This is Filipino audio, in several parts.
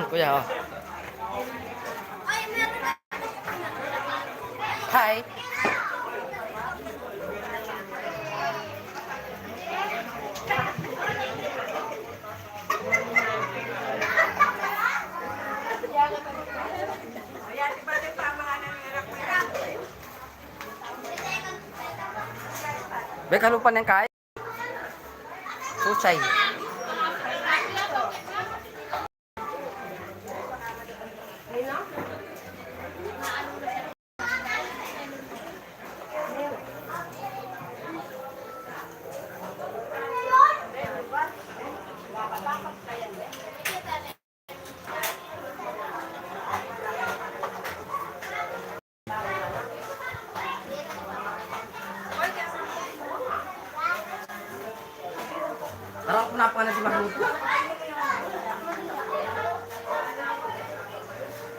Kuya, oh. Hi. Beka lupa neng kai. Susay. Parang kenapa na si magluto?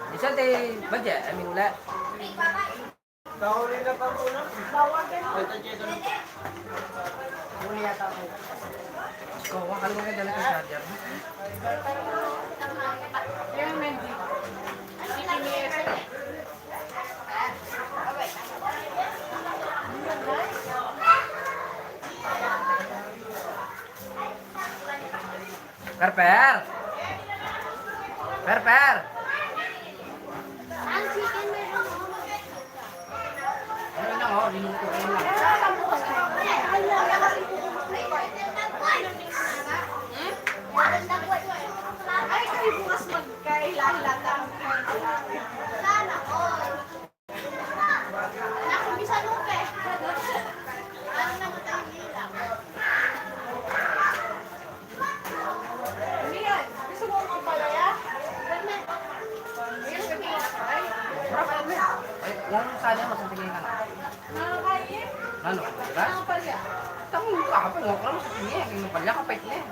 Bisa deh baca, amin ulat. Tahu ni dapat puno? Bawang kan? Boleh ya tahu. Kau kalau mau jalan ke charger. Yang mendi. Per. Ano na oh, linuto ko lang. Ay, kayo bukas magkailan-latang. Sana all. Naku, bisa lupe. Ano naman ang hilang? Hindi yan. Gusto mo ang palaya? Ay, yang sana masasabihin ka na. Nakakain? Ano, diba? Ang palaya. Tango ka pa, huwag ka sa kanya. Yung palya ka pa ito eh.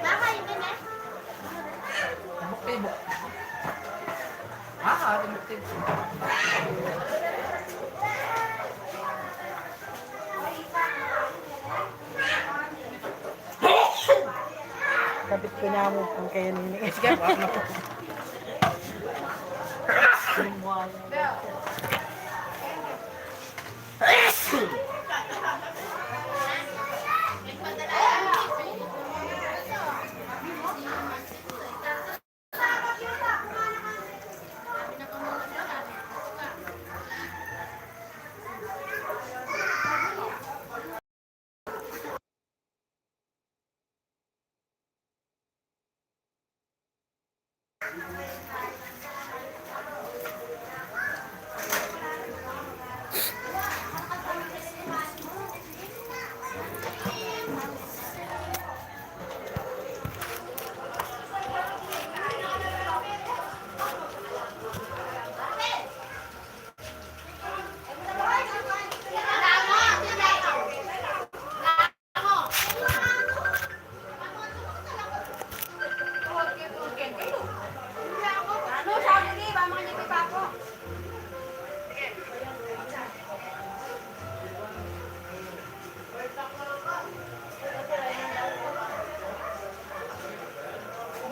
Nakain din eh. Tibok-tibok. Tibok-tibok. Kapit ko niya mo kung kayo nini. Sige, wag na po.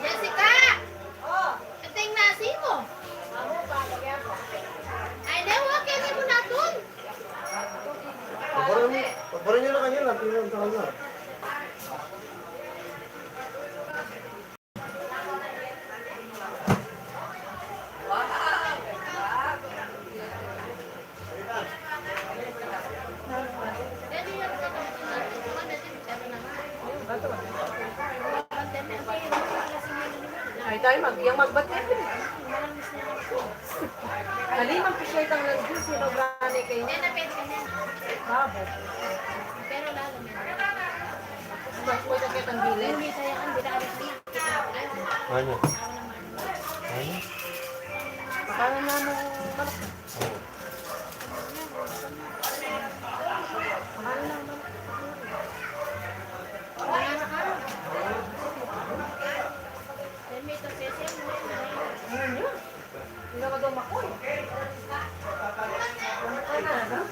Jessica! Ito yung nasi mo. Ay, huwag kayo mo natun. Paparin nyo na kanya lang, pinagtahan na. Ay tayo yung magbatin. Kalimang pisay kang nag-juice, sino gani kayo? Hindi na pwede ka na. Babo. Pero lalo na. Mas mo na kitang bilin. Hindi saya ang binaris niya. Ano? Ano? Paano na mo malak? Paano na malak? Ano yun? Hindi na madumakoy. Ano na, no?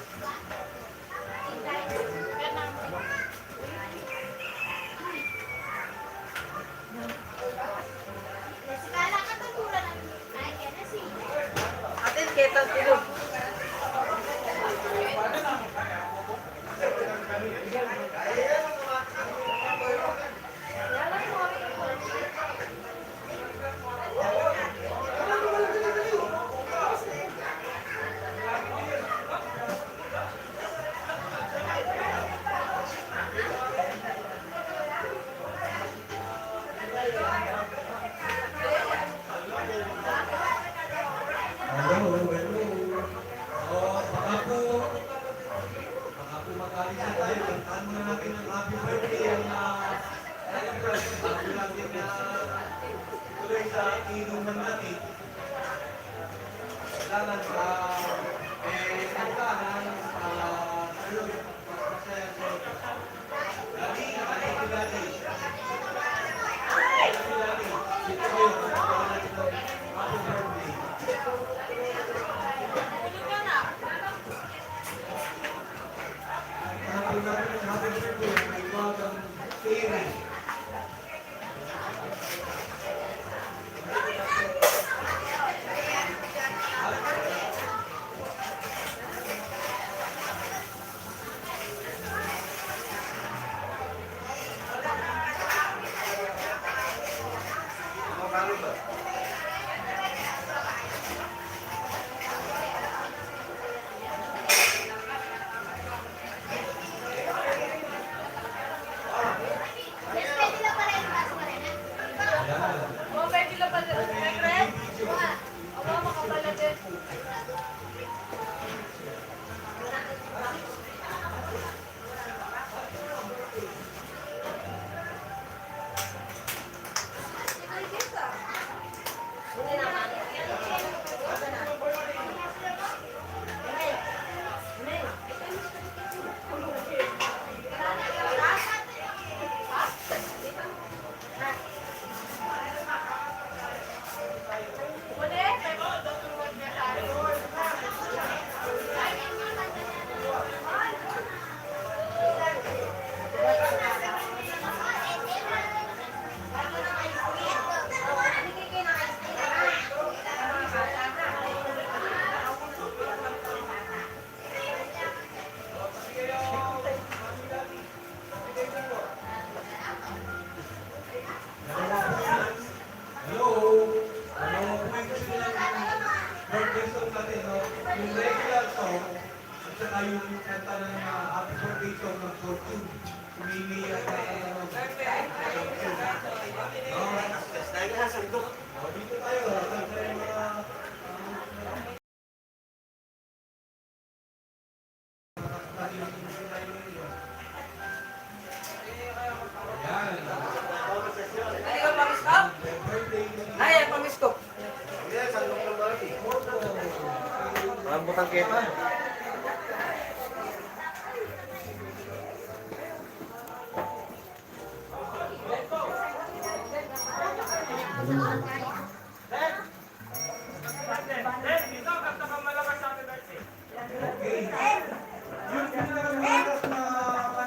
Rambutan kita.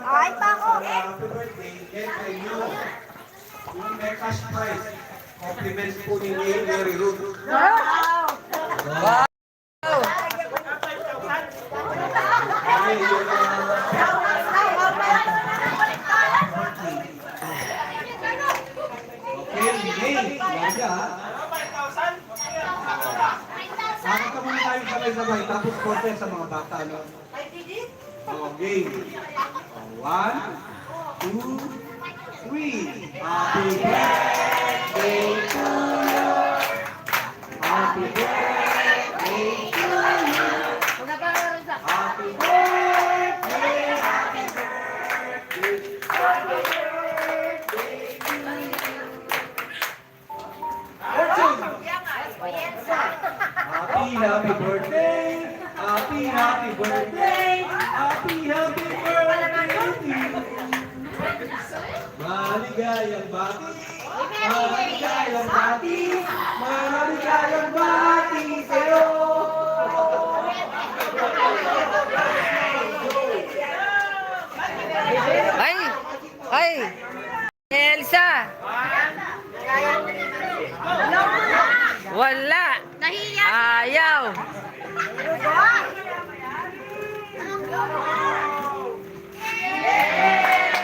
Ay, pa ako. Happy birthday, yan kay Nyo. Yung may cash prize. Compliments po ni Mary Ruth. Wow! Ay, yun okay, May. Laga. Bakit ka muna tayo sabay-sabay, tapos contest sa mga bata, no? Okay. 1, 2, 3. Happy birthday to you. Happy birthday to you. Happy birthday, happy birthday, happy birthday to you. Fortune. Happy birthday. Happy birthday. Happy birthday to you. Maligayang bati. Maligayang bati. Maligayang bati sa'yo. Ay! Ay! Elsa! Wala! Nahiya. Ayaw!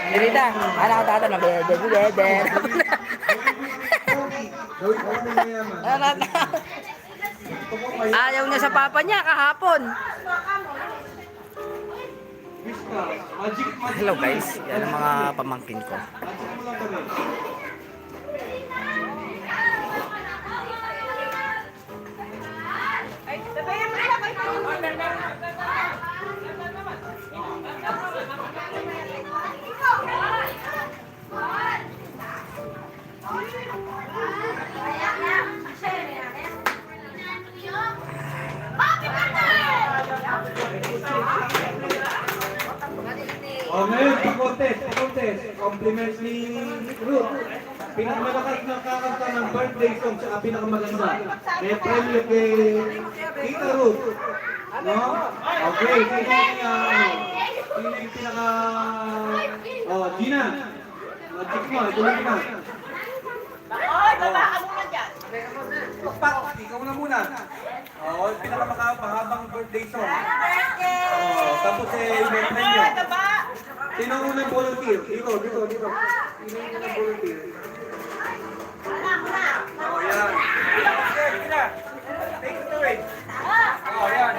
Dirita, anak tata na bede, bede. Gawin ko na mayaman. Ayaw niya sa papa niya kahapon. Magic. Hello guys, yan ang mga pamangkin ko. Magic mo lang kami. O ngayon, pa-contest. Compliments ni Ruth. Pinakamalakas na kakanta ng birthday song sa pinakamaganda. May premyo kay Tita Ruth. No? Okay, sino yung pinaka... Oh, Gina. Magic mo, ituloy mo na. Oy, baba ka muna dyan. Pak, ikaw na muna. Oo, pinakamahabang birthday song. Oo, tapos i-event nyo. Sino ang unang volunteer? Dito. Sino ang unang volunteer? Oo, yan. Sige na. Take it away. Oo, yan.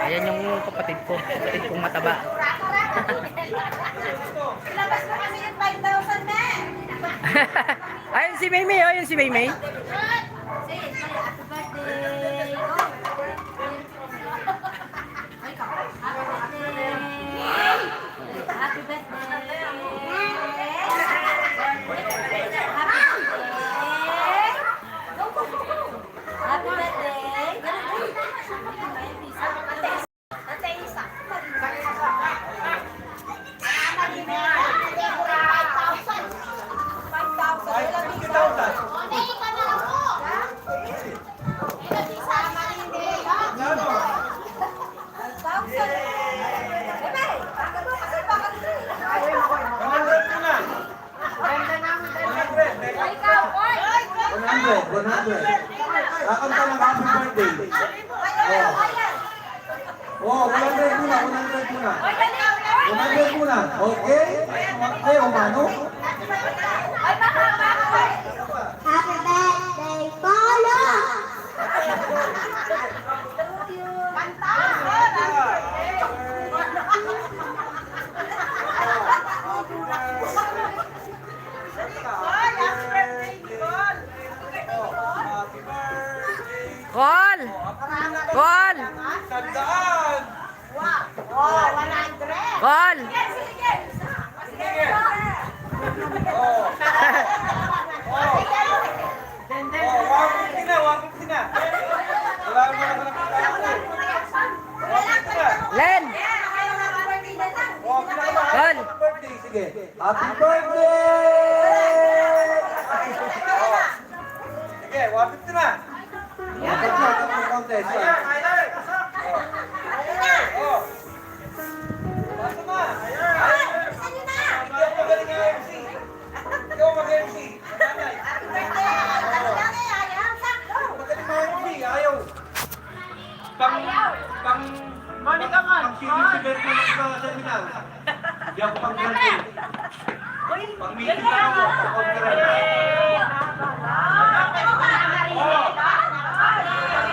Ayan yung kapatid kong mataba. Ilabas mo kasi yung 5,000 na. Ayun si Maymay, oh, yun si Maymay. Say, happy birthday. Go. Ay, ka. Happy birthday. Happy birthday. Happy birthday. Go, go, go, go. Happy birthday. Ganun. Tatay isa. Kakanta ng happy birthday. Oo, 100 muna. 100 muna. Okay? Okay, umano? Happy birthday, Polo! Call! Call! Sandaan! Oh, 100! Call! Wag na. Wala mo na Len! Call! birthday, sige. Happy birthday! Sige, wapit na. Wapit na, tapos contest. Oh. Basta na. Ikaw magaling ang MC. Ikaw mag-MC. Magaling ang MC, ayaw. Pang Monica man. Pang sinisigat mo sa seminar. Hindi ako pang birthday. Pang meeting na ako. Pang conference.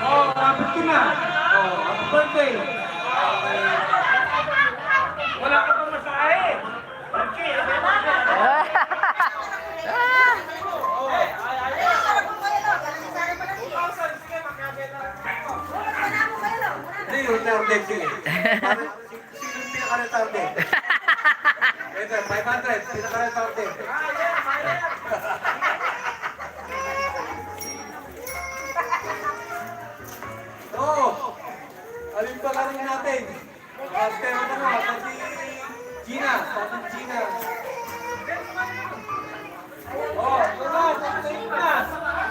Oh, wapit ka na. Oh, happy birthday. Wala ka pang masahe. Hindi, yung retarded sila. Sino yung pinaka-retarded? Ito, 500, pinaka-retarded. Oo! Alin pa lang natin? Pero ano nga, pati Gina. Oh, ito na.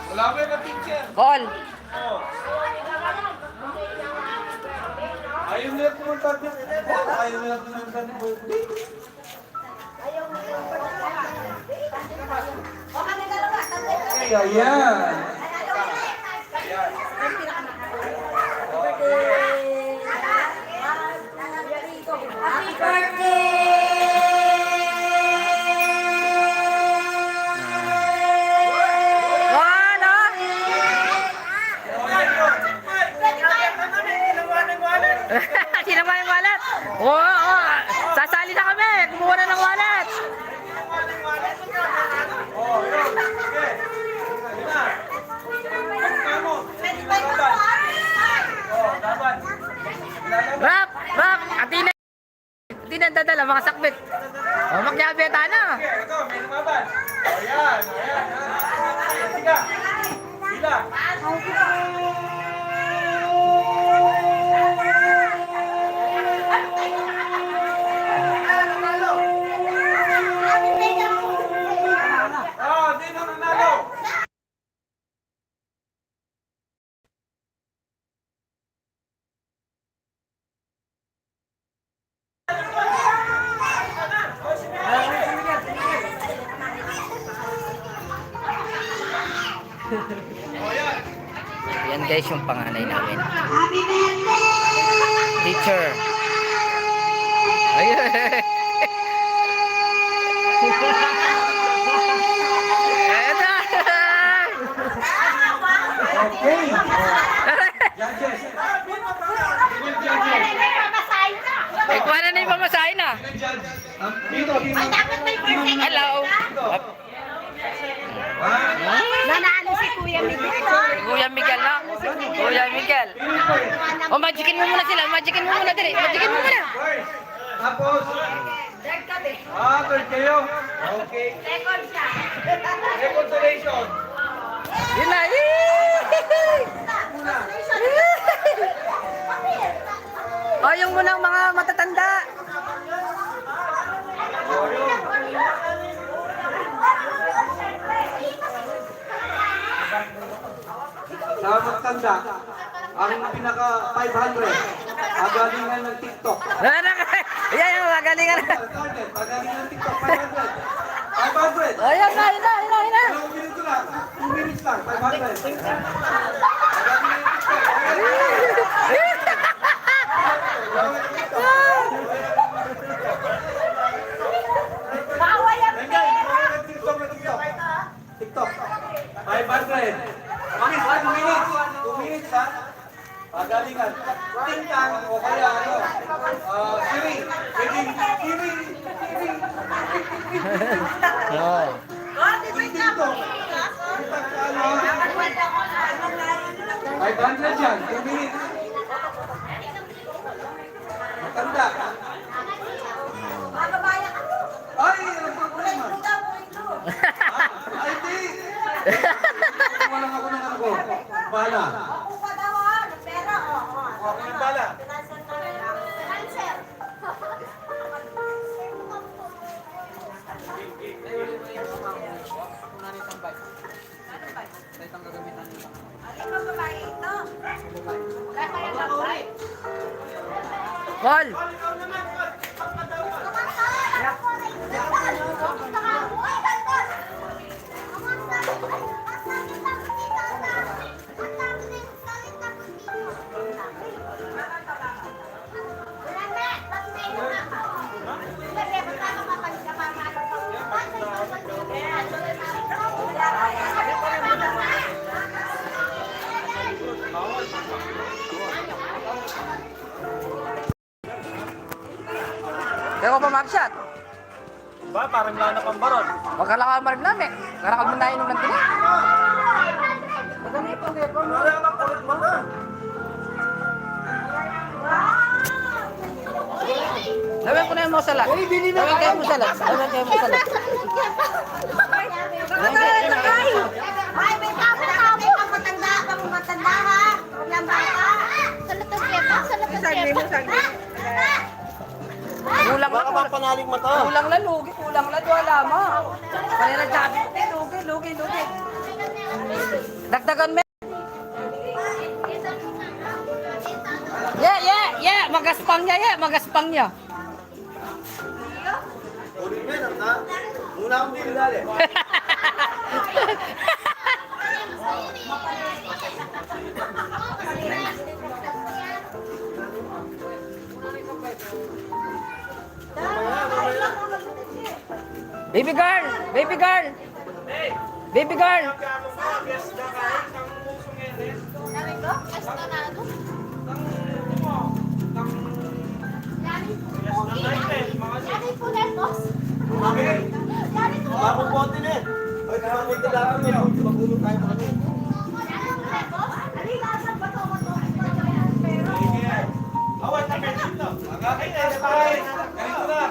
Wala mo yung teacher. Call! Oh. Ayaw nila pumunta dyan. Ayaw nila pumunta ng birthday. Ay, ayan. Happy birthday! Call, oh! Sinama yung wallet? Oo, sasali na kami. Kumuha na ng wallet. Oh, yun. Sige. Yun na. Kamo. Oh, dapat. Rap! Atina ang dadala, mga sakbit. O, magyabeta na. Sige, ito, may lumaban. Ayan. Sige. Sila. Yan guys yung panganay namin. Teacher. Ayun. Eto. Okay. Judges. Eh, kuha na yung pamasahin na. Judge. Dito. Hello. Nanalo si Kuya Miguel. Kuya Miguel na. Kuya Miguel. O, magikin mo muna sila. Magikin mo muna dali. Magikin mo muna. Tapos. Third kayo. Okay. Second siya. Reconciliation. Yun na. O, yung munang mga matatanda. Sa magtanda, ang pinaka 500, agalingan ng TikTok. Ayan, yung magalingan na. Recorded, agalingan ng TikTok, 500. 500. Ayan na, yun na, yun na, yun na. Ilang minuto lang? 2 minutes lang, 500. Agalingan ng Bawa yan. TikTok. TikTok. 500. 2 minutes ha? Pagalingan. Tingtang o kaya ano? Siri. Pwedeng siri. Oh. TikTok. Tingtang ka ano? 500 yan. 2 minutes. Matanda. Ay, ano problema? Ay, di. Walang ako ng ako. Bala. Yung bala. Paul. Kaya ko pa mag-shot. Ba, parang wala na pang baron. Huwag ka lang kamarin namin. Karakal mo na inom ng tinig. Lawin ko na yung musala. Lawin kayo yung musala. Lawin kayo yung musala. Ay, may tapos kami pang matanda, pang matanda ha. Huwag lang bata. Salatang kepa, salatang kepa. Kulang Baka na. mapanaling mata. Kulang na, lugi. Kulang na. Wala mo. Kaya nagsabi ko, lugi. Dagdagan mo. Yeah. Magaspang niya. Ulit mo yan, ha? Muna akong dinilali. Baby girl. Bago bote na eh. Ay, kumamit na lang niya. Magulong tayo pa kami. Awal na kayo dito. Ay, ganito na.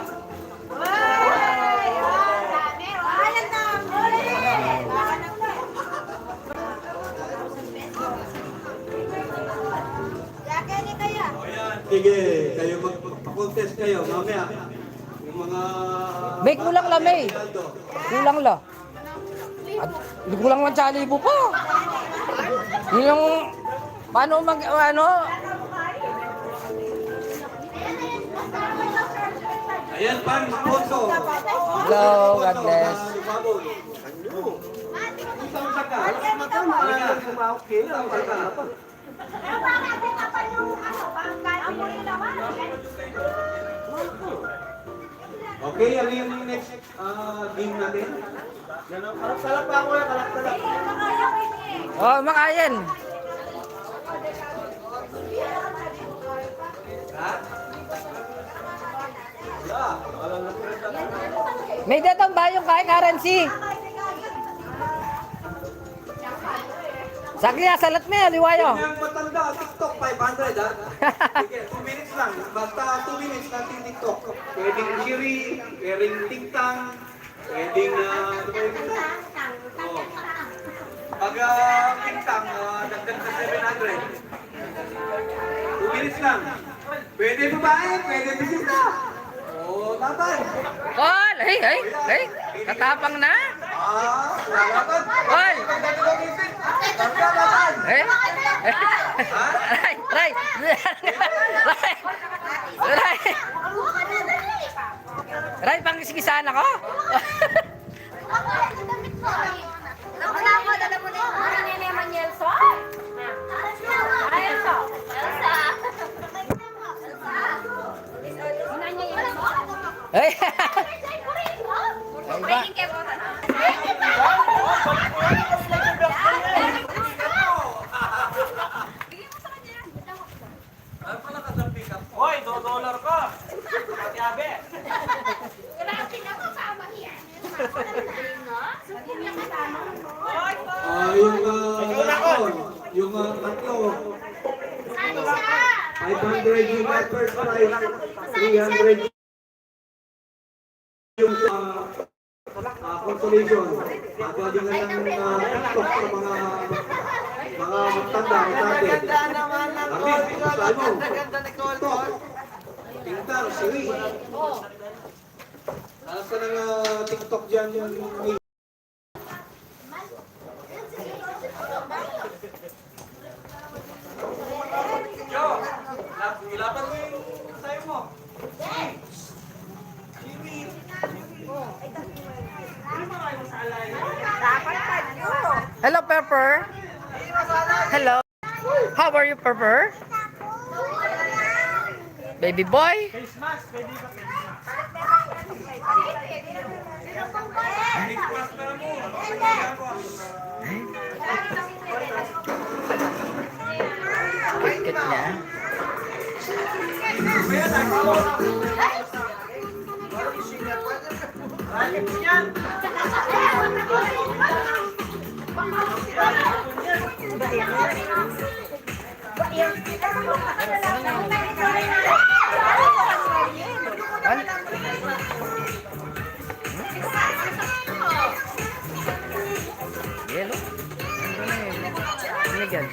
Sige, kayo magpa-contest kayo mamaya. Yung mga... May kulang la, May. Kulang la. At kulang man sa libo pa. Yun yung... Paano Ayan pa, sponsor. Hello, God bless. Ano? ka. Mata, maaaring kumawak kayo. Pero bakit pinapal yung ano, parang kaya mo rin naman. Okay, ano yung next game natin? Kalap-kalap pa ako yan, kalap-kalap. Oh, makain. May datang ba yung kay currency? Sagya, salat mo yan, liwayo. Yung matanda, TikTok, 500 ha? Sige, 2 minutes lang. Basta 2 minutes natin TikTok. Pwedeng Shiri, pwedeng TikTang, pwedeng, ano ba yung oh. Pag TikTang, dagdag sa 700. 2 minutes lang. Pwede babae, pwede bisita. Oh, tatay. Kol, hey, katapang na. Lalaban. Kol, Lalaban. eh. Ray. Ray, pangkisikisan ako. Wala ko, dala mo na yung ano ni Neman Yelson. Elsa. Ina niya Yelson. Hey. Training kayo mo. Hoy, $2 ka. Pati abe. Grabe na ko sama niya. Yung tatlo, Ano siya? 500 yung first prize, 300 yung consolation. Pwede nga lang TikTok sa mga matanda natin. Ganda naman ng David, saan mo? Ganda ni Col. TikTok, Tintang, Siri. Nasa ng TikTok dyan yung Yo, ilapan mo yung sayo mo. Hello, Pepper. Hello. How are you, Pepper? Baby boy? Kit niya. Yelo. Ano yan?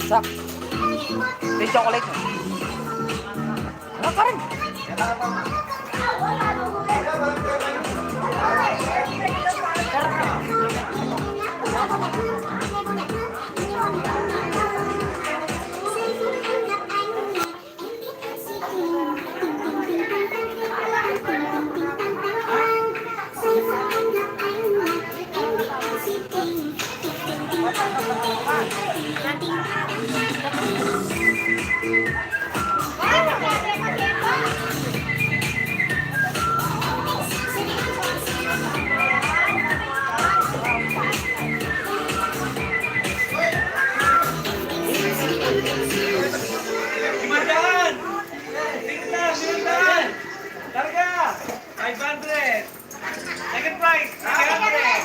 Sak. May chocolate. Ano ka rin? Imandan! Tingnan! Larga! 500! Second prize! 300!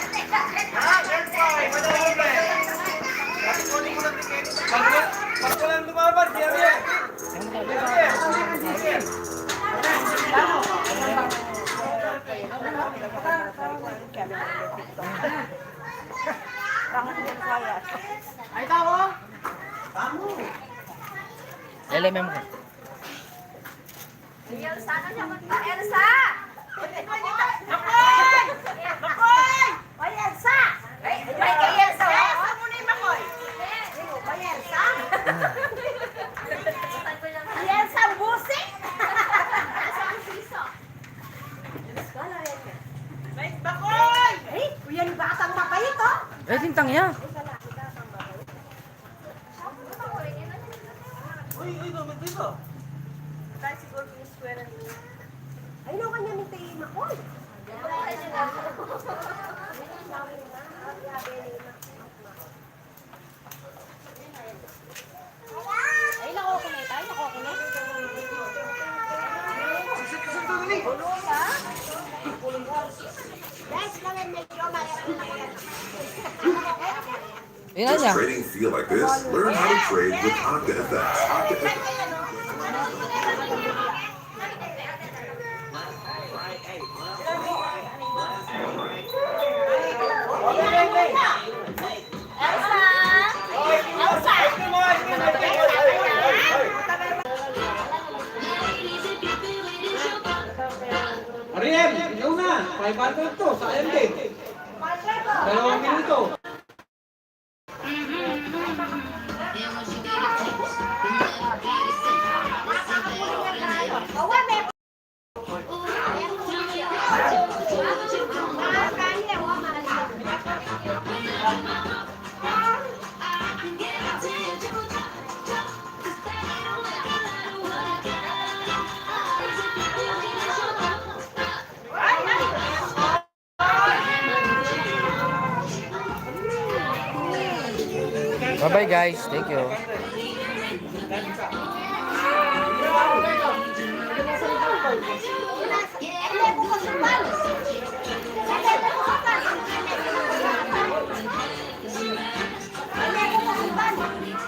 Ay, tao! LMM ko. Elsa! Elsa! Makoy! Makoy! Oy, Elsa! Ay, kay Elsa! Elsa muna yung Makoy! Oy, Elsa! Si Elsa ang busi! Elsa ang siso! Makoy! Ay, yan batang mabait, oh! Eh, tintang niya. Uy, naman dito. Ay, no, kanya ni Tay Makoy. Ay, nakukulit. Ay, nakukulit. Yun na niya. Trading feel like this? Learn how to trade with Okta FX. Okta FX. Elsa! Elsa! Ariel, ikaw na. 500 to. Sayang din. 2 minuto. Bye-bye guys. Thank you. Ano